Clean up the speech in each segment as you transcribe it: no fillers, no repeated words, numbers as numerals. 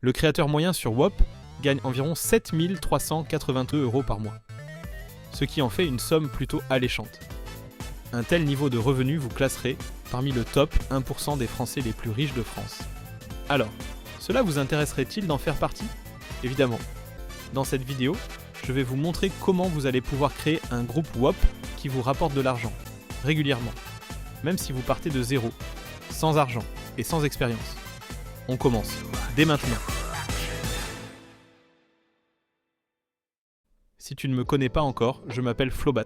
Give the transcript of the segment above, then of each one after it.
Le créateur moyen sur WOP gagne environ 7 382 € par mois, ce qui en fait une somme plutôt alléchante. Un tel niveau de revenu vous classerait parmi le top 1% des Français les plus riches de France. Alors, cela vous intéresserait-il d'en faire partie ? Évidemment. Dans cette vidéo, je vais vous montrer comment vous allez pouvoir créer un groupe WOP qui vous rapporte de l'argent, régulièrement, même si vous partez de zéro, sans argent et sans expérience. On commence, dès maintenant. Si tu ne me connais pas encore, je m'appelle Flobat.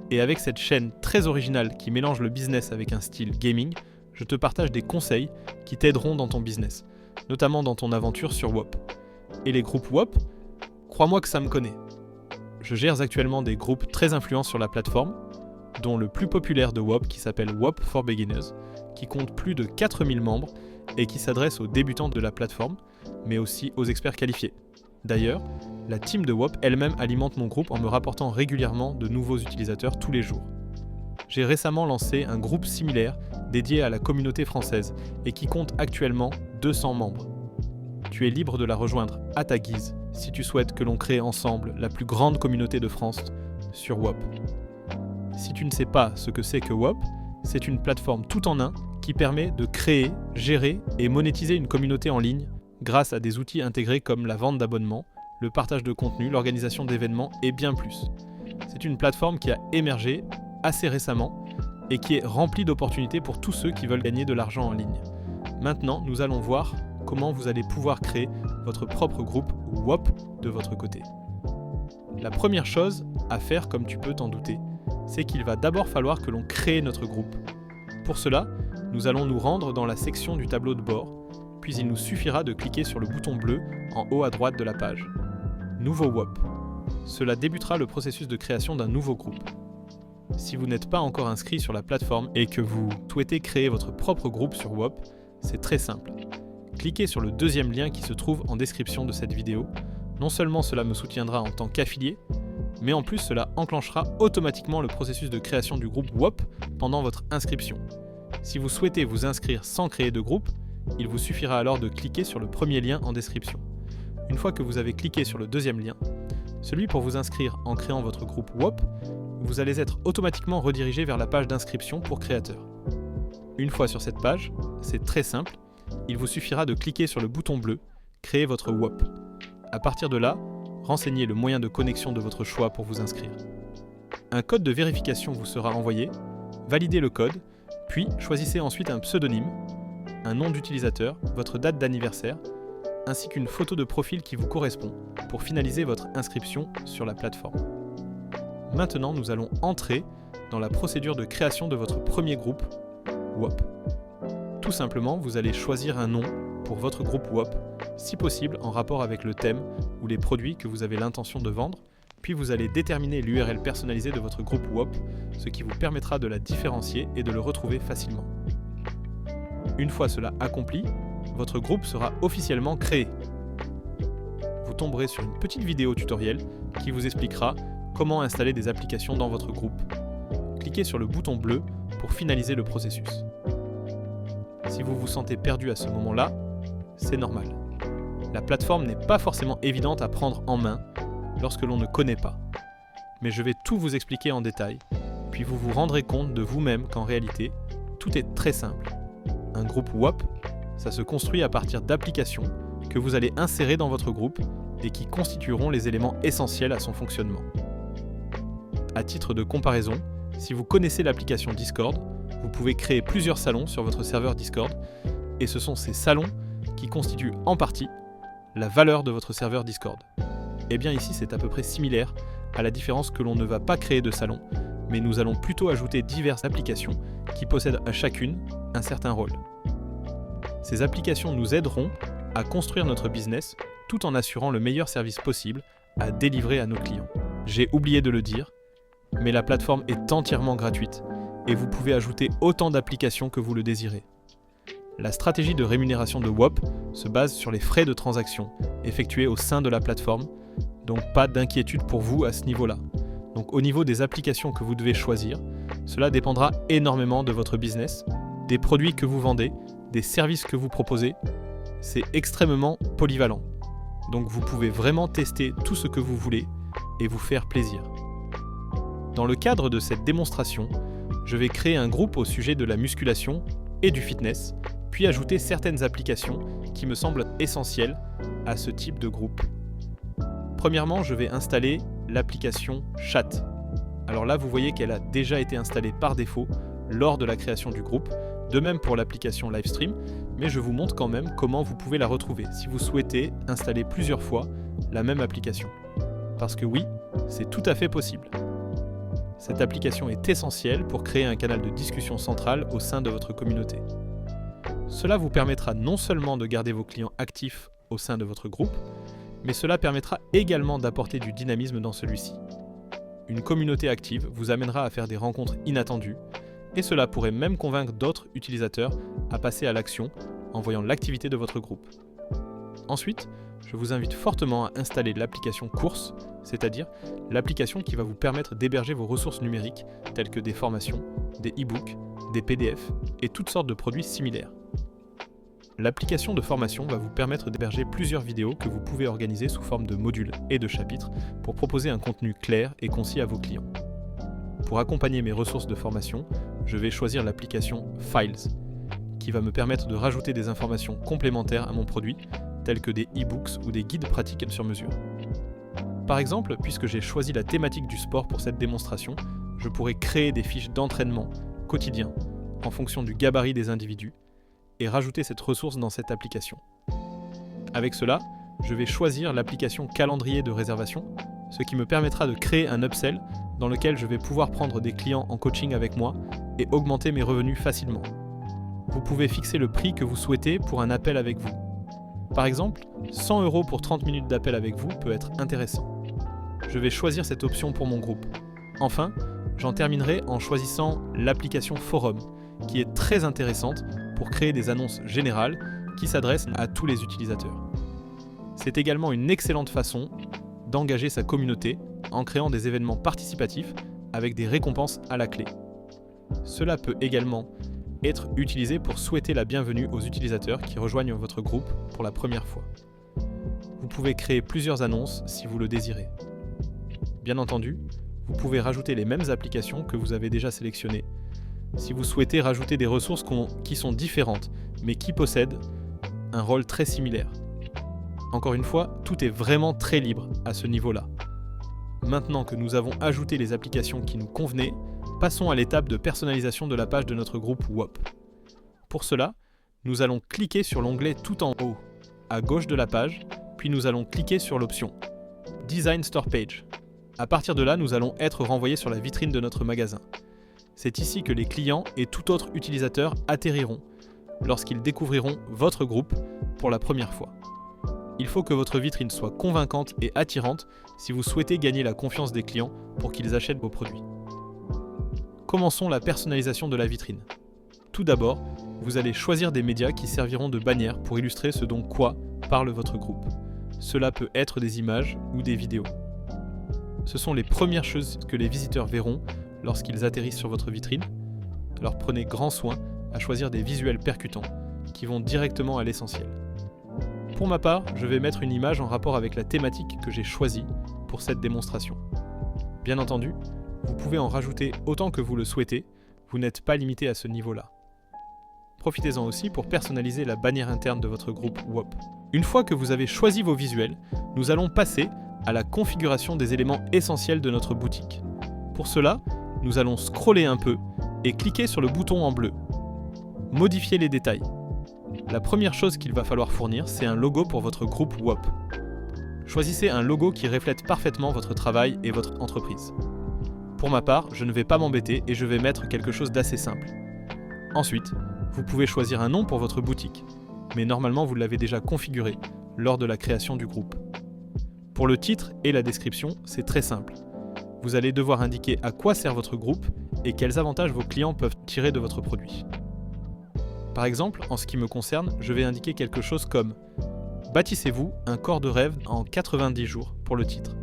Et avec cette chaîne très originale qui mélange le business avec un style gaming, je te partage des conseils qui t'aideront dans ton business, notamment dans ton aventure sur WOP. Et les groupes WOP, crois-moi que ça me connaît. Je gère actuellement des groupes très influents sur la plateforme, dont le plus populaire de WOP qui s'appelle WOP for Beginners, qui compte plus de 4000 membres et qui s'adresse aux débutants de la plateforme, mais aussi aux experts qualifiés. D'ailleurs, la team de WOP elle-même alimente mon groupe en me rapportant régulièrement de nouveaux utilisateurs tous les jours. J'ai récemment lancé un groupe similaire dédié à la communauté française et qui compte actuellement 200 membres. Tu es libre de la rejoindre à ta guise si tu souhaites que l'on crée ensemble la plus grande communauté de France sur WOP. Si tu ne sais pas ce que c'est que WOP, c'est une plateforme tout en un qui permet de créer, gérer et monétiser une communauté en ligne grâce à des outils intégrés comme la vente d'abonnements, le partage de contenu, l'organisation d'événements et bien plus. C'est une plateforme qui a émergé assez récemment et qui est remplie d'opportunités pour tous ceux qui veulent gagner de l'argent en ligne. Maintenant, nous allons voir comment vous allez pouvoir créer votre propre groupe WOP de votre côté. La première chose à faire, comme tu peux t'en douter, c'est qu'il va d'abord falloir que l'on crée notre groupe. Pour cela, nous allons nous rendre dans la section du tableau de bord, puis il nous suffira de cliquer sur le bouton bleu en haut à droite de la page. Nouveau WOP. Cela débutera le processus de création d'un nouveau groupe. Si vous n'êtes pas encore inscrit sur la plateforme et que vous souhaitez créer votre propre groupe sur WOP, c'est très simple. Cliquez sur le deuxième lien qui se trouve en description de cette vidéo. Non seulement cela me soutiendra en tant qu'affilié, mais en plus cela enclenchera automatiquement le processus de création du groupe WOP pendant votre inscription. Si vous souhaitez vous inscrire sans créer de groupe, il vous suffira alors de cliquer sur le premier lien en description. Une fois que vous avez cliqué sur le deuxième lien, celui pour vous inscrire en créant votre groupe WOP, vous allez être automatiquement redirigé vers la page d'inscription pour créateurs. Une fois sur cette page, c'est très simple, il vous suffira de cliquer sur le bouton bleu « Créer votre WOP ». À partir de là, renseignez le moyen de connexion de votre choix pour vous inscrire. Un code de vérification vous sera envoyé, validez le code, puis choisissez ensuite un pseudonyme, un nom d'utilisateur, votre date d'anniversaire, ainsi qu'une photo de profil qui vous correspond pour finaliser votre inscription sur la plateforme. Maintenant, nous allons entrer dans la procédure de création de votre premier groupe WOP. Tout simplement, vous allez choisir un nom pour votre groupe WOP, si possible en rapport avec le thème ou les produits que vous avez l'intention de vendre, puis vous allez déterminer l'URL personnalisée de votre groupe WOP, ce qui vous permettra de la différencier et de le retrouver facilement. Une fois cela accompli, votre groupe sera officiellement créé. Vous tomberez sur une petite vidéo tutoriel qui vous expliquera comment installer des applications dans votre groupe. Cliquez sur le bouton bleu pour finaliser le processus. Si vous vous sentez perdu à ce moment-là, c'est normal. La plateforme n'est pas forcément évidente à prendre en main lorsque l'on ne connaît pas. Mais je vais tout vous expliquer en détail, puis vous vous rendrez compte de vous-même qu'en réalité, tout est très simple. Un groupe WOP, ça se construit à partir d'applications que vous allez insérer dans votre groupe et qui constitueront les éléments essentiels à son fonctionnement. À titre de comparaison, si vous connaissez l'application Discord, vous pouvez créer plusieurs salons sur votre serveur Discord et ce sont ces salons qui constituent en partie la valeur de votre serveur Discord. Et bien ici c'est à peu près similaire, à la différence que l'on ne va pas créer de salon, mais nous allons plutôt ajouter diverses applications qui possèdent à chacune un certain rôle. Ces applications nous aideront à construire notre business tout en assurant le meilleur service possible à délivrer à nos clients. J'ai oublié de le dire, mais la plateforme est entièrement gratuite et vous pouvez ajouter autant d'applications que vous le désirez. La stratégie de rémunération de WOP se base sur les frais de transaction effectués au sein de la plateforme, donc pas d'inquiétude pour vous à ce niveau-là. Donc au niveau des applications que vous devez choisir, cela dépendra énormément de votre business, des produits que vous vendez, des services que vous proposez c'est extrêmement polyvalent. Donc vous pouvez vraiment tester tout ce que vous voulez et vous faire plaisir. Dans le cadre de cette démonstration, je vais créer un groupe au sujet de la musculation et du fitness, puis ajouter certaines applications qui me semblent essentielles à ce type de groupe. Premièrement, je vais installer l'application Chat. Alors là, vous voyez qu'elle a déjà été installée par défaut lors de la création du groupe, de même pour l'application Livestream, mais je vous montre quand même comment vous pouvez la retrouver si vous souhaitez installer plusieurs fois la même application. Parce que oui, c'est tout à fait possible. Cette application est essentielle pour créer un canal de discussion central au sein de votre communauté. Cela vous permettra non seulement de garder vos clients actifs au sein de votre groupe, mais cela permettra également d'apporter du dynamisme dans celui-ci. Une communauté active vous amènera à faire des rencontres inattendues, et cela pourrait même convaincre d'autres utilisateurs à passer à l'action en voyant l'activité de votre groupe. Ensuite, je vous invite fortement à installer l'application Courses, c'est-à-dire l'application qui va vous permettre d'héberger vos ressources numériques telles que des formations, des e-books, des PDF et toutes sortes de produits similaires. L'application de formation va vous permettre d'héberger plusieurs vidéos que vous pouvez organiser sous forme de modules et de chapitres pour proposer un contenu clair et concis à vos clients. Pour accompagner mes ressources de formation, je vais choisir l'application Files, qui va me permettre de rajouter des informations complémentaires à mon produit, telles que des e-books ou des guides pratiques sur mesure. Par exemple, puisque j'ai choisi la thématique du sport pour cette démonstration, je pourrais créer des fiches d'entraînement quotidien en fonction du gabarit des individus et rajouter cette ressource dans cette application. Avec cela, je vais choisir l'application calendrier de réservation, ce qui me permettra de créer un upsell dans lequel je vais pouvoir prendre des clients en coaching avec moi et augmenter mes revenus facilement. Vous pouvez fixer le prix que vous souhaitez pour un appel avec vous. Par exemple, 100 € pour 30 minutes d'appel avec vous peut être intéressant. Je vais choisir cette option pour mon groupe. Enfin, j'en terminerai en choisissant l'application Forum, qui est très intéressante pour créer des annonces générales qui s'adressent à tous les utilisateurs. C'est également une excellente façon d'engager sa communauté en créant des événements participatifs avec des récompenses à la clé. Cela peut également être utilisé pour souhaiter la bienvenue aux utilisateurs qui rejoignent votre groupe pour la première fois. Vous pouvez créer plusieurs annonces si vous le désirez. Bien entendu, vous pouvez rajouter les mêmes applications que vous avez déjà sélectionnées si vous souhaitez rajouter des ressources qui sont différentes mais qui possèdent un rôle très similaire. Encore une fois, tout est vraiment très libre à ce niveau-là. Maintenant que nous avons ajouté les applications qui nous convenaient, passons à l'étape de personnalisation de la page de notre groupe WOP. Pour cela, nous allons cliquer sur l'onglet tout en haut, à gauche de la page, puis nous allons cliquer sur l'option Design Store Page. À partir de là, nous allons être renvoyés sur la vitrine de notre magasin. C'est ici que les clients et tout autre utilisateur atterriront lorsqu'ils découvriront votre groupe pour la première fois. Il faut que votre vitrine soit convaincante et attirante si vous souhaitez gagner la confiance des clients pour qu'ils achètent vos produits. Commençons la personnalisation de la vitrine. Tout d'abord, vous allez choisir des médias qui serviront de bannière pour illustrer ce dont quoi parle votre groupe. Cela peut être des images ou des vidéos. Ce sont les premières choses que les visiteurs verront lorsqu'ils atterrissent sur votre vitrine. Alors prenez grand soin à choisir des visuels percutants qui vont directement à l'essentiel. Pour ma part, je vais mettre une image en rapport avec la thématique que j'ai choisie pour cette démonstration. Bien entendu, vous pouvez en rajouter autant que vous le souhaitez, vous n'êtes pas limité à ce niveau-là. Profitez-en aussi pour personnaliser la bannière interne de votre groupe WOP. Une fois que vous avez choisi vos visuels, nous allons passer à la configuration des éléments essentiels de notre boutique. Pour cela, nous allons scroller un peu et cliquer sur le bouton en bleu. Modifier les détails. La première chose qu'il va falloir fournir, c'est un logo pour votre groupe WOP. Choisissez un logo qui reflète parfaitement votre travail et votre entreprise. Pour ma part, je ne vais pas m'embêter et je vais mettre quelque chose d'assez simple. Ensuite, vous pouvez choisir un nom pour votre boutique, mais normalement vous l'avez déjà configuré lors de la création du groupe. Pour le titre et la description, c'est très simple. Vous allez devoir indiquer à quoi sert votre groupe et quels avantages vos clients peuvent tirer de votre produit. Par exemple, en ce qui me concerne, je vais indiquer quelque chose comme « Bâtissez-vous un corps de rêve en 90 jours » pour le titre.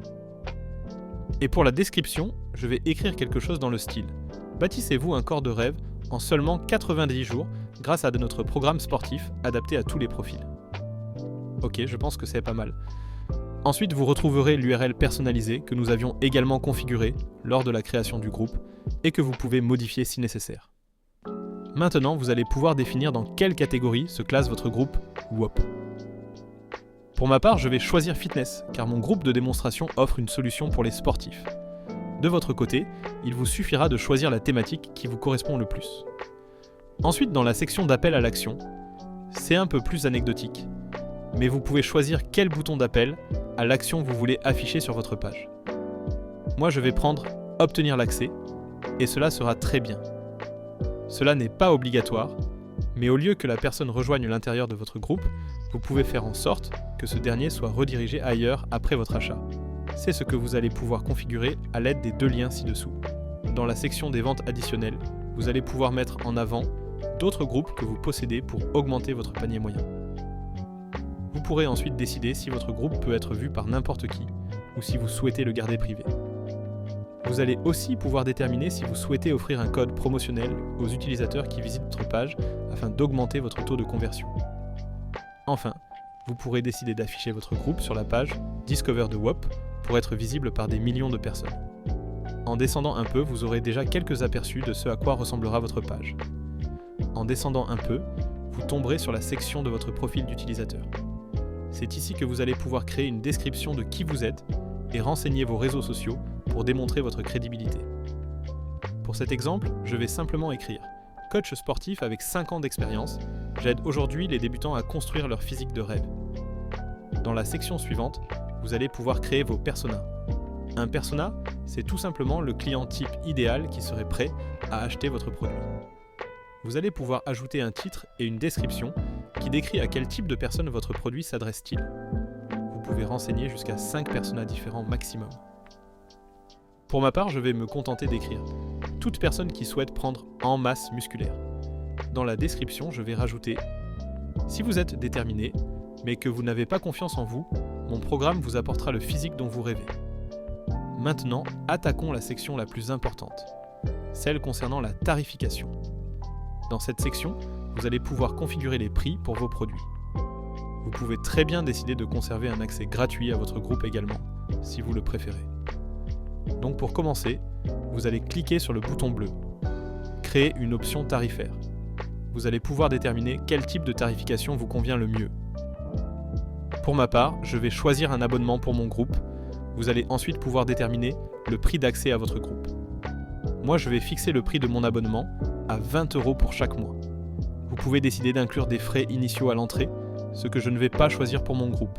Et pour la description, je vais écrire quelque chose dans le style « Bâtissez-vous un corps de rêve en seulement 90 jours grâce à notre programme sportif adapté à tous les profils ». Ok, je pense que c'est pas mal. Ensuite, vous retrouverez l'URL personnalisée que nous avions également configurée lors de la création du groupe et que vous pouvez modifier si nécessaire. Maintenant, vous allez pouvoir définir dans quelle catégorie se classe votre groupe WOP. Pour ma part, je vais choisir fitness, car mon groupe de démonstration offre une solution pour les sportifs. De votre côté, il vous suffira de choisir la thématique qui vous correspond le plus. Ensuite, dans la section d'appel à l'action, c'est un peu plus anecdotique, mais vous pouvez choisir quel bouton d'appel à l'action vous voulez afficher sur votre page. Moi, je vais prendre « Obtenir l'accès » et cela sera très bien. Cela n'est pas obligatoire, mais au lieu que la personne rejoigne l'intérieur de votre groupe, vous pouvez faire en sorte que ce dernier soit redirigé ailleurs après votre achat. C'est ce que vous allez pouvoir configurer à l'aide des 2 liens ci-dessous. Dans la section des ventes additionnelles, vous allez pouvoir mettre en avant d'autres groupes que vous possédez pour augmenter votre panier moyen. Vous pourrez ensuite décider si votre groupe peut être vu par n'importe qui ou si vous souhaitez le garder privé. Vous allez aussi pouvoir déterminer si vous souhaitez offrir un code promotionnel aux utilisateurs qui visitent votre page afin d'augmenter votre taux de conversion. Enfin, vous pourrez décider d'afficher votre groupe sur la page Discover de WOP pour être visible par des millions de personnes. En descendant un peu, vous aurez déjà quelques aperçus de ce à quoi ressemblera votre page. En descendant un peu, vous tomberez sur la section de votre profil d'utilisateur. C'est ici que vous allez pouvoir créer une description de qui vous êtes et renseigner vos réseaux sociaux pour démontrer votre crédibilité. Pour cet exemple, je vais simplement écrire « Coach sportif avec 5 ans d'expérience, j'aide aujourd'hui les débutants à construire leur physique de rêve ». Dans la section suivante, vous allez pouvoir créer vos personas. Un persona, c'est tout simplement le client type idéal qui serait prêt à acheter votre produit. Vous allez pouvoir ajouter un titre et une description qui décrit à quel type de personne votre produit s'adresse-t-il. Vous pouvez renseigner jusqu'à 5 personas différents maximum. Pour ma part, je vais me contenter d'écrire « Toute personne qui souhaite prendre en masse musculaire ». Dans la description, je vais rajouter « Si vous êtes déterminé, mais que vous n'avez pas confiance en vous, mon programme vous apportera le physique dont vous rêvez. » Maintenant, attaquons la section la plus importante, celle concernant la tarification. Dans cette section, vous allez pouvoir configurer les prix pour vos produits. Vous pouvez très bien décider de conserver un accès gratuit à votre groupe également, si vous le préférez. Donc pour commencer, vous allez cliquer sur le bouton bleu « Créer une option tarifaire ». Vous allez pouvoir déterminer quel type de tarification vous convient le mieux. Pour ma part, je vais choisir un abonnement pour mon groupe. Vous allez ensuite pouvoir déterminer le prix d'accès à votre groupe. Moi, je vais fixer le prix de mon abonnement à 20 € pour chaque mois. Vous pouvez décider d'inclure des frais initiaux à l'entrée, ce que je ne vais pas choisir pour mon groupe.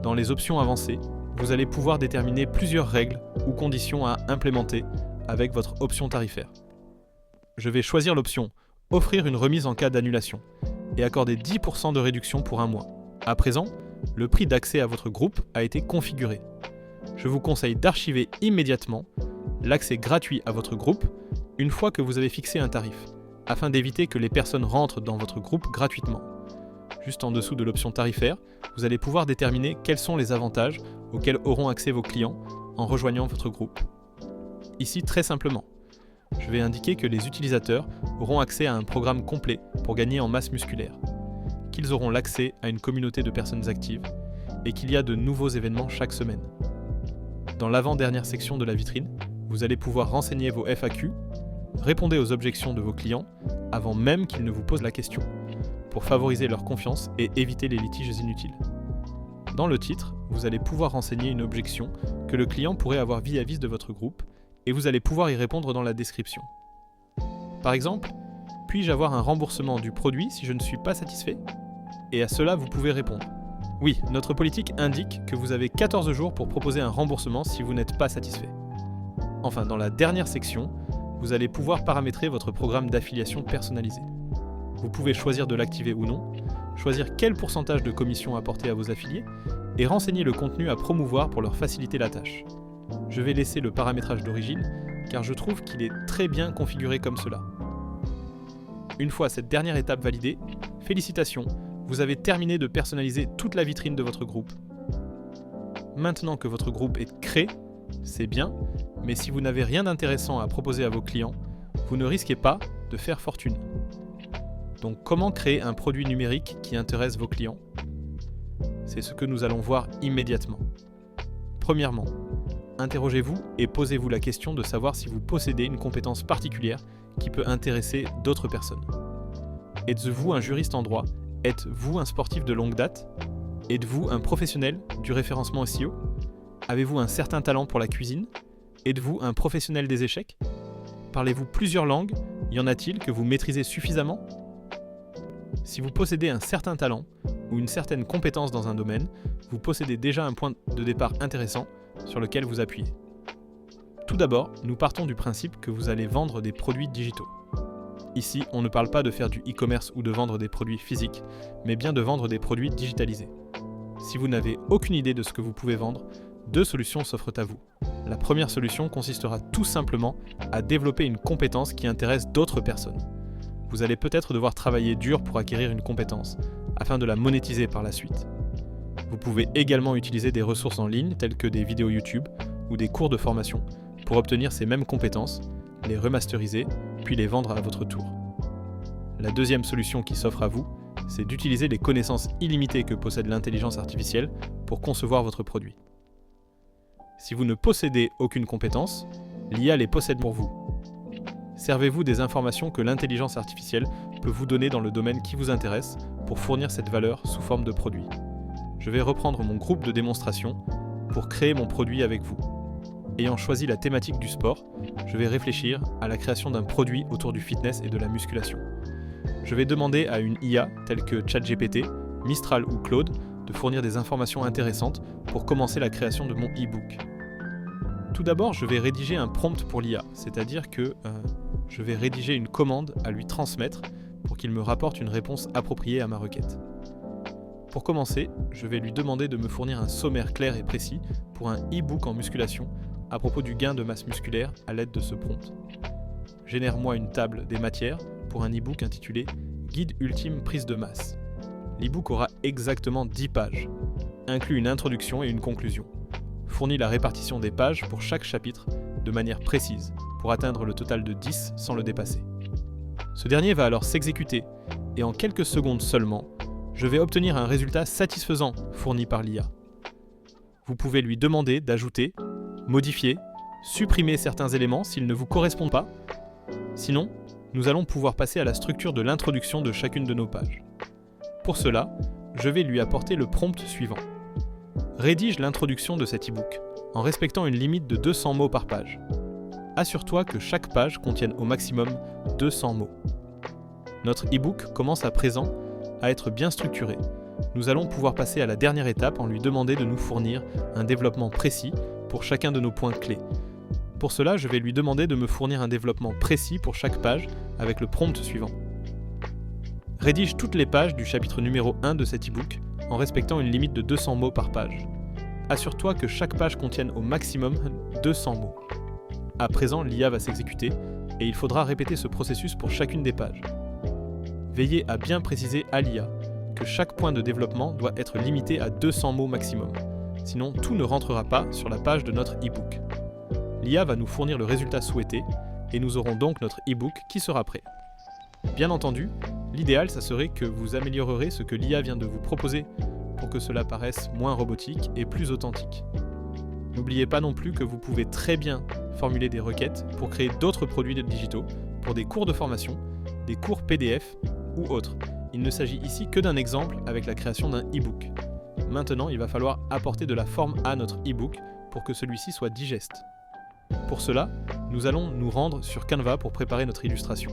Dans les options avancées, vous allez pouvoir déterminer plusieurs règles ou conditions à implémenter avec votre option tarifaire. Je vais choisir l'option « Offrir une remise en cas d'annulation » et accorder 10% de réduction pour un mois. À présent, le prix d'accès à votre groupe a été configuré. Je vous conseille d'archiver immédiatement l'accès gratuit à votre groupe une fois que vous avez fixé un tarif, afin d'éviter que les personnes rentrent dans votre groupe gratuitement. Juste en dessous de l'option tarifaire, vous allez pouvoir déterminer quels sont les avantages auxquels auront accès vos clients en rejoignant votre groupe. Ici, très simplement, je vais indiquer que les utilisateurs auront accès à un programme complet pour gagner en masse musculaire, qu'ils auront l'accès à une communauté de personnes actives et qu'il y a de nouveaux événements chaque semaine. Dans l'avant-dernière section de la vitrine, vous allez pouvoir renseigner vos FAQ, répondez aux objections de vos clients avant même qu'ils ne vous posent la question, pour favoriser leur confiance et éviter les litiges inutiles. Dans le titre, vous allez pouvoir renseigner une objection que le client pourrait avoir vis-à-vis de votre groupe et vous allez pouvoir y répondre dans la description. Par exemple, puis-je avoir un remboursement du produit si je ne suis pas satisfait ? Et à cela, vous pouvez répondre. Oui, notre politique indique que vous avez 14 jours pour proposer un remboursement si vous n'êtes pas satisfait. Enfin, dans la dernière section, vous allez pouvoir paramétrer votre programme d'affiliation personnalisé. Vous pouvez choisir de l'activer ou non, choisir quel pourcentage de commission apporter à vos affiliés et renseigner le contenu à promouvoir pour leur faciliter la tâche. Je vais laisser le paramétrage d'origine car je trouve qu'il est très bien configuré comme cela. Une fois cette dernière étape validée, félicitations, vous avez terminé de personnaliser toute la vitrine de votre groupe. Maintenant que votre groupe est créé, c'est bien, mais si vous n'avez rien d'intéressant à proposer à vos clients, vous ne risquez pas de faire fortune. Donc comment créer un produit numérique qui intéresse vos clients ? C'est ce que nous allons voir immédiatement. Premièrement, interrogez-vous et posez-vous la question de savoir si vous possédez une compétence particulière qui peut intéresser d'autres personnes. Êtes-vous un juriste en droit? Êtes-vous un sportif de longue date? Êtes-vous un professionnel du référencement SEO? Avez-vous un certain talent pour la cuisine? Êtes-vous un professionnel des échecs? Parlez-vous plusieurs langues? Y en a-t-il que vous maîtrisez suffisamment? Si vous possédez un certain talent ou une certaine compétence dans un domaine, vous possédez déjà un point de départ intéressant sur lequel vous appuyez. Tout d'abord, nous partons du principe que vous allez vendre des produits digitaux. Ici, on ne parle pas de faire du e-commerce ou de vendre des produits physiques, mais bien de vendre des produits digitalisés. Si vous n'avez aucune idée de ce que vous pouvez vendre, deux solutions s'offrent à vous. La première solution consistera tout simplement à développer une compétence qui intéresse d'autres personnes. Vous allez peut-être devoir travailler dur pour acquérir une compétence, afin de la monétiser par la suite. Vous pouvez également utiliser des ressources en ligne telles que des vidéos YouTube ou des cours de formation pour obtenir ces mêmes compétences, les remasteriser, puis les vendre à votre tour. La deuxième solution qui s'offre à vous, c'est d'utiliser les connaissances illimitées que possède l'intelligence artificielle pour concevoir votre produit. Si vous ne possédez aucune compétence, l'IA les possède pour vous. Servez-vous des informations que l'intelligence artificielle peut vous donner dans le domaine qui vous intéresse pour fournir cette valeur sous forme de produit. Je vais reprendre mon groupe de démonstration pour créer mon produit avec vous. Ayant choisi la thématique du sport, je vais réfléchir à la création d'un produit autour du fitness et de la musculation. Je vais demander à une IA telle que ChatGPT, Mistral ou Claude de fournir des informations intéressantes pour commencer la création de mon e-book. Tout d'abord, je vais rédiger un prompt pour l'IA, c'est-à-dire que je vais rédiger une commande à lui transmettre pour qu'il me rapporte une réponse appropriée à ma requête. Pour commencer, je vais lui demander de me fournir un sommaire clair et précis pour un e-book en musculation à propos du gain de masse musculaire à l'aide de ce prompt. Génère-moi une table des matières pour un e-book intitulé « Guide ultime prise de masse ». L'e-book aura exactement 10 pages, inclut une introduction et une conclusion. Fournit la répartition des pages pour chaque chapitre de manière précise pour atteindre le total de 10 sans le dépasser. Ce dernier va alors s'exécuter et en quelques secondes seulement, je vais obtenir un résultat satisfaisant fourni par l'IA. Vous pouvez lui demander d'ajouter, modifier, supprimer certains éléments s'ils ne vous correspondent pas. Sinon, nous allons pouvoir passer à la structure de l'introduction de chacune de nos pages. Pour cela, je vais lui apporter le prompt suivant. Rédige l'introduction de cet e-book, en respectant une limite de 200 mots par page. Assure-toi que chaque page contienne au maximum 200 mots. Notre e-book commence à présent à être bien structuré. Nous allons pouvoir passer à la dernière étape en lui demandant de nous fournir un développement précis pour chacun de nos points clés. Pour cela, je vais lui demander de me fournir un développement précis pour chaque page avec le prompt suivant. Rédige toutes les pages du chapitre numéro 1 de cet e-book en respectant une limite de 200 mots par page. Assure-toi que chaque page contienne au maximum 200 mots. À présent, l'IA va s'exécuter et il faudra répéter ce processus pour chacune des pages. Veillez à bien préciser à l'IA que chaque point de développement doit être limité à 200 mots maximum, sinon tout ne rentrera pas sur la page de notre e-book. L'IA va nous fournir le résultat souhaité et nous aurons donc notre e-book qui sera prêt. Bien entendu, l'idéal, ça serait que vous améliorerez ce que l'IA vient de vous proposer pour que cela paraisse moins robotique et plus authentique. N'oubliez pas non plus que vous pouvez très bien formuler des requêtes pour créer d'autres produits digitaux pour des cours de formation, des cours PDF ou autres. Il ne s'agit ici que d'un exemple avec la création d'un e-book. Maintenant, il va falloir apporter de la forme à notre e-book pour que celui-ci soit digeste. Pour cela, nous allons nous rendre sur Canva pour préparer notre illustration.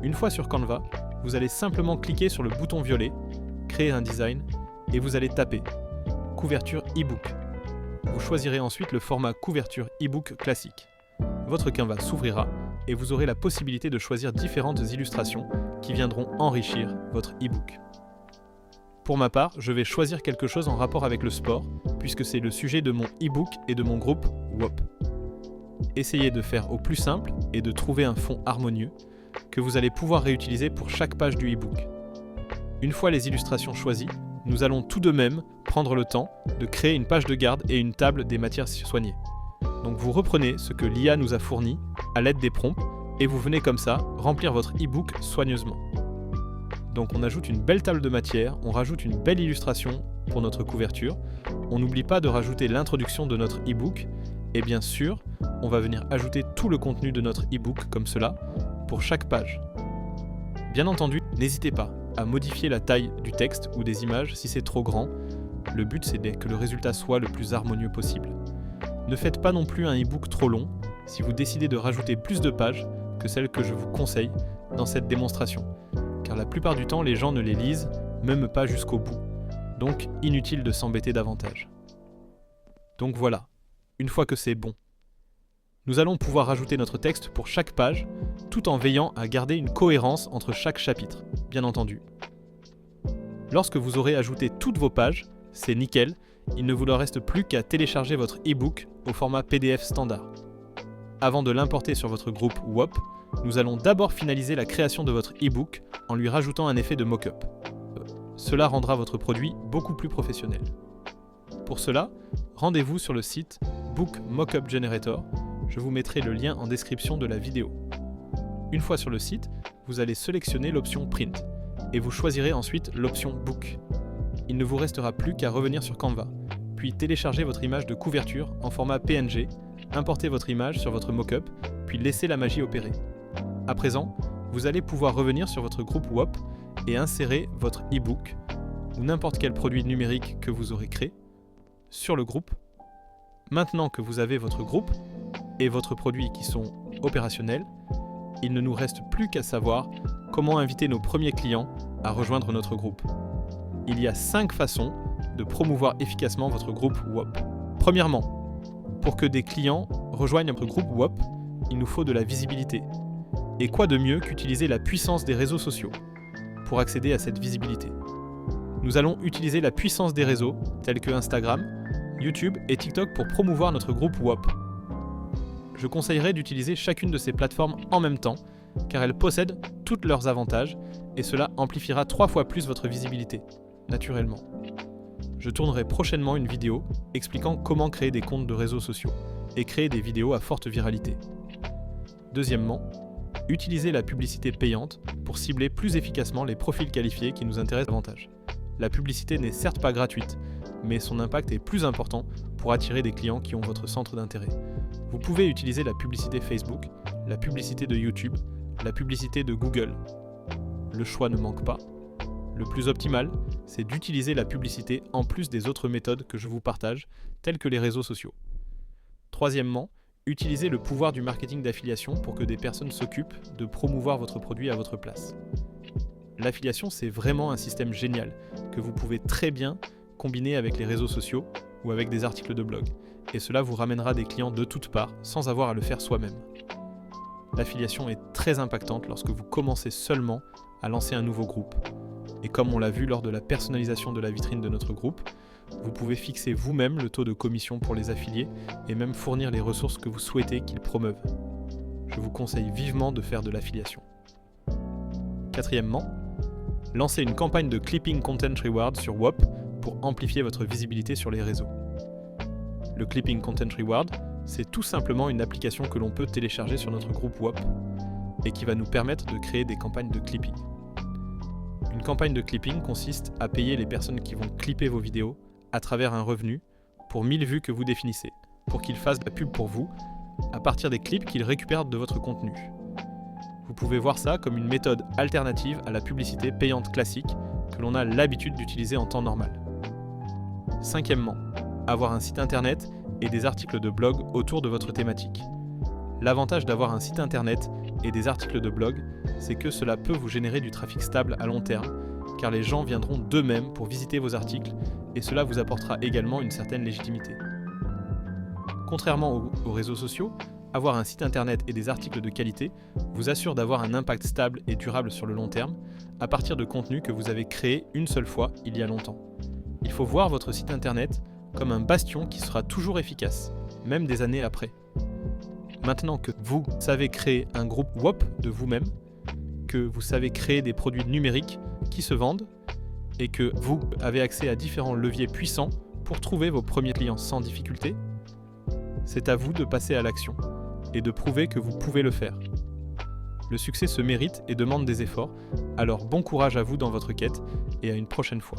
Une fois sur Canva, vous allez simplement cliquer sur le bouton violet, créer un design, et vous allez taper « Couverture e-book ». Vous choisirez ensuite le format couverture e-book classique. Votre Canva s'ouvrira et vous aurez la possibilité de choisir différentes illustrations qui viendront enrichir votre e-book. Pour ma part, je vais choisir quelque chose en rapport avec le sport, puisque c'est le sujet de mon e-book et de mon groupe WOP. Essayez de faire au plus simple et de trouver un fond harmonieux que vous allez pouvoir réutiliser pour chaque page du e-book. Une fois les illustrations choisies, nous allons tout de même prendre le temps de créer une page de garde et une table des matières soignées. Donc vous reprenez ce que l'IA nous a fourni à l'aide des prompts et vous venez comme ça remplir votre e-book soigneusement. Donc on ajoute une belle table de matière, on rajoute une belle illustration pour notre couverture, on n'oublie pas de rajouter l'introduction de notre e-book, et bien sûr, on va venir ajouter tout le contenu de notre e-book comme cela pour chaque page. Bien entendu, n'hésitez pas à modifier la taille du texte ou des images si c'est trop grand. Le but c'est que le résultat soit le plus harmonieux possible. Ne faites pas non plus un e-book trop long si vous décidez de rajouter plus de pages que celles que je vous conseille dans cette démonstration, car la plupart du temps les gens ne les lisent même pas jusqu'au bout, donc inutile de s'embêter davantage. Donc voilà, une fois que c'est bon, nous allons pouvoir rajouter notre texte pour chaque page, tout en veillant à garder une cohérence entre chaque chapitre, bien entendu. Lorsque vous aurez ajouté toutes vos pages, c'est nickel, il ne vous leur reste plus qu'à télécharger votre e-book au format PDF standard. Avant de l'importer sur votre groupe WOP, nous allons d'abord finaliser la création de votre e-book en lui rajoutant un effet de mock-up. Cela rendra votre produit beaucoup plus professionnel. Pour cela, rendez-vous sur le site Book Mockup Generator. Je vous mettrai le lien en description de la vidéo. Une fois sur le site, vous allez sélectionner l'option Print et vous choisirez ensuite l'option Book. Il ne vous restera plus qu'à revenir sur Canva, puis télécharger votre image de couverture en format PNG, importer votre image sur votre mockup, puis laisser la magie opérer. À présent, vous allez pouvoir revenir sur votre groupe WOP et insérer votre e-book ou n'importe quel produit numérique que vous aurez créé sur le groupe. Maintenant que vous avez votre groupe et votre produit qui sont opérationnels, il ne nous reste plus qu'à savoir comment inviter nos premiers clients à rejoindre notre groupe. Il y a 5 façons de promouvoir efficacement votre groupe WOP. Premièrement, pour que des clients rejoignent notre groupe WOP, il nous faut de la visibilité. Et quoi de mieux qu'utiliser la puissance des réseaux sociaux pour accéder à cette visibilité? Nous allons utiliser la puissance des réseaux tels que Instagram, YouTube et TikTok pour promouvoir notre groupe WOP. Je conseillerais d'utiliser chacune de ces plateformes en même temps, car elles possèdent tous leurs avantages et cela amplifiera 3 fois plus votre visibilité, naturellement. Je tournerai prochainement une vidéo expliquant comment créer des comptes de réseaux sociaux et créer des vidéos à forte viralité. Deuxièmement, utilisez la publicité payante pour cibler plus efficacement les profils qualifiés qui nous intéressent davantage. La publicité n'est certes pas gratuite, mais son impact est plus important pour attirer des clients qui ont votre centre d'intérêt. Vous pouvez utiliser la publicité Facebook, la publicité de YouTube, la publicité de Google. Le choix ne manque pas. Le plus optimal, c'est d'utiliser la publicité en plus des autres méthodes que je vous partage, telles que les réseaux sociaux. Troisièmement, utilisez le pouvoir du marketing d'affiliation pour que des personnes s'occupent de promouvoir votre produit à votre place. L'affiliation, c'est vraiment un système génial que vous pouvez très bien combiner avec les réseaux sociaux ou avec des articles de blog, et cela vous ramènera des clients de toutes parts sans avoir à le faire soi-même. L'affiliation est très impactante lorsque vous commencez seulement à lancer un nouveau groupe. Et comme on l'a vu lors de la personnalisation de la vitrine de notre groupe, vous pouvez fixer vous-même le taux de commission pour les affiliés et même fournir les ressources que vous souhaitez qu'ils promeuvent. Je vous conseille vivement de faire de l'affiliation. Quatrièmement, lancez une campagne de Clipping Content Reward sur WOP pour amplifier votre visibilité sur les réseaux. Le Clipping Content Reward, c'est tout simplement une application que l'on peut télécharger sur notre groupe WOP et qui va nous permettre de créer des campagnes de clipping. Une campagne de clipping consiste à payer les personnes qui vont clipper vos vidéos à travers un revenu pour 1000 vues que vous définissez, pour qu'ils fassent de la pub pour vous à partir des clips qu'ils récupèrent de votre contenu. Vous pouvez voir ça comme une méthode alternative à la publicité payante classique que l'on a l'habitude d'utiliser en temps normal. Cinquièmement, avoir un site internet et des articles de blog autour de votre thématique. L'avantage d'avoir un site internet et des articles de blog, c'est que cela peut vous générer du trafic stable à long terme, car les gens viendront d'eux-mêmes pour visiter vos articles et cela vous apportera également une certaine légitimité. Contrairement aux réseaux sociaux, avoir un site internet et des articles de qualité vous assure d'avoir un impact stable et durable sur le long terme à partir de contenus que vous avez créés une seule fois il y a longtemps. Il faut voir votre site internet comme un bastion qui sera toujours efficace, même des années après. Maintenant que vous savez créer un groupe WOP de vous-même, que vous savez créer des produits numériques qui se vendent, et que vous avez accès à différents leviers puissants pour trouver vos premiers clients sans difficulté, c'est à vous de passer à l'action et de prouver que vous pouvez le faire. Le succès se mérite et demande des efforts, alors bon courage à vous dans votre quête et à une prochaine fois.